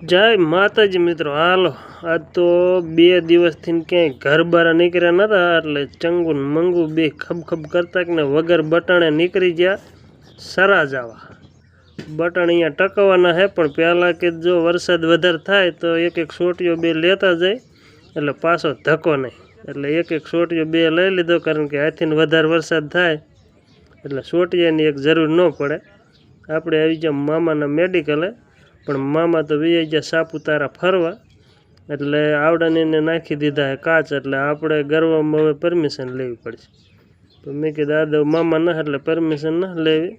જય માતાજી મિત્રો, હાલો આજ તો 2 દિવસથી ક્યાંય ઘર બહાર નીકળ્યા નતા, એટલે ચંગુ ને મંગુ બે ખબ કરતા કે વગર બટાણે નીકળી ગયા સરા જવા. બટાણ અહીંયા ટકવાના હે, પણ પહેલાં કે જો વરસાદ વધારે થાય તો એક સોટીઓ બે લેતા જાય એટલે પાછો ધક્કો નહીં, એટલે એક સોટીઓ બે લઈ લીધો, કારણ કે આથી વધારે વરસાદ થાય એટલે સોટીયાની એક જરૂર ન પડે. આપણે આવી જાવ મામાના મેડિકલે, પણ મામા તો વી ગયા સાપુતારા ફરવા, એટલે આવડાને એને નાખી દીધા હે કાચ, એટલે આપણે ગરવામાં હવે પરમિશન લેવી પડશે. તો મેં કીધું દાદા મામા ના એટલે પરમિશન ના લેવી,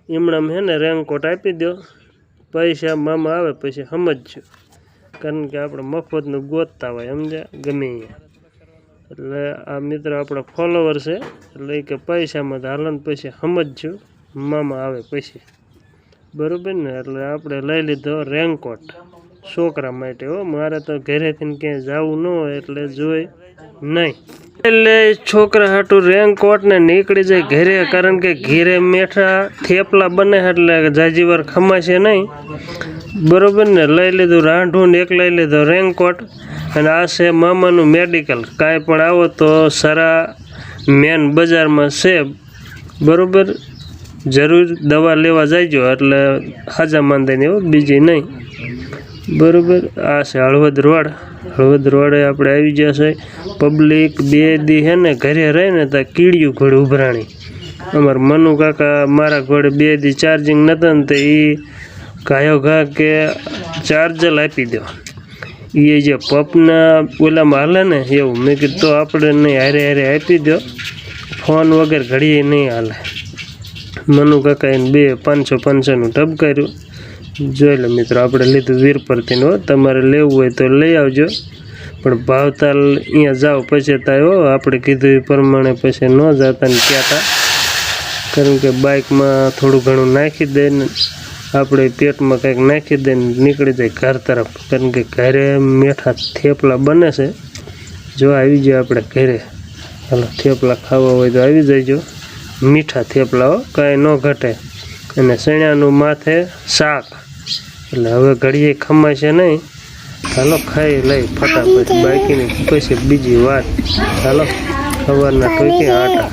એમણામ હે ને રેનકોટ આપી દો, પૈસા મામા આવે પછી સમજજો, કારણ કે આપણે મફતનું ગોતતા હોય સમજ્યા ગમે અહીંયા. એટલે આ મિત્રો આપણા ફોલોવર છે, એટલે કે પૈસામાં તો હાલન પછી સમજજો મામા આવે પછી, બરોબર ને. એટલે આપણે લઈ લીધો રેનકોટ છોકરા માટે. હો, મારે તો ઘરેથી ક્યાંય જવું ન હોય એટલે જોઈ નહીં, એટલે છોકરા હાટું રેનકોટ ને નીકળી જાય ઘરે, કારણ કે ઘેરે મેઠા થેપલા બને એટલે જાજી વાર ખમાશે નહીં, બરોબર ને. લઈ લીધું રાંઢું ને એક લઈ લીધો રેનકોટ, અને આ છે મામાનું મેડિકલ. કાંઈ પણ આવો તો સરા મેન બજારમાં છે, બરોબર. જરૂર દવા લેવા જાયજો, એટલે હાજા માંદાની હો, બીજી નહીં, બરોબર. આ છે હળવદ રોડ. હળવદ રોડે આપણે આવી ગયા છે. પબ્લિક 2 દી હે ને ઘરે રહે ને ત્યાં કીડિયું ઘોડે ઉભરાણી. અમારા મનુ કાકા મારા ઘોડે 2 દી ચાર્જિંગ નહોતા ને તો એ ગાયો ઘા કે ચાર્જર આપી દો, એ જે પપના ઓલામાં હાલે ને એવું. મેં કીધું તો આપણે નહીં, હારે હારે આપી દો, ફોન વગર ઘડીએ નહીં હાલે. મનુ કાકા એને 500-500નું ટબ કર્યું. જોઈ લો મિત્રો, આપણે લીધું વીર પરથી. હો, તમારે લેવું હોય તો લઈ આવજો, પણ ભાવતાલ અહીંયા જાઓ પછી થાય. હો, આપણે કીધું એ પ્રમાણે પછી ન જતા ને કહેતા, કારણ કે બાઇકમાં થોડું ઘણું નાખી દે ને આપણે પેટમાં કંઈક નાખી દે ને નીકળી જાય ઘર તરફ, કારણ કે ઘરે મેઠા થેપલા બને છે. જો આવી જાય આપણે ઘરે, હાલો થેપલા ખાવા હોય તો આવી જઈજો, મીઠા થેપલાઓ કાંઈ ન ઘટે, અને ચણાનું માથે શાક. એટલે હવે ઘડીએ ખમાશે નહીં. હાલો ખાઈ લઈ ફટાફટ, બાકીની પછી બીજી વાત. હાલો સવારના ઠોકી આટા.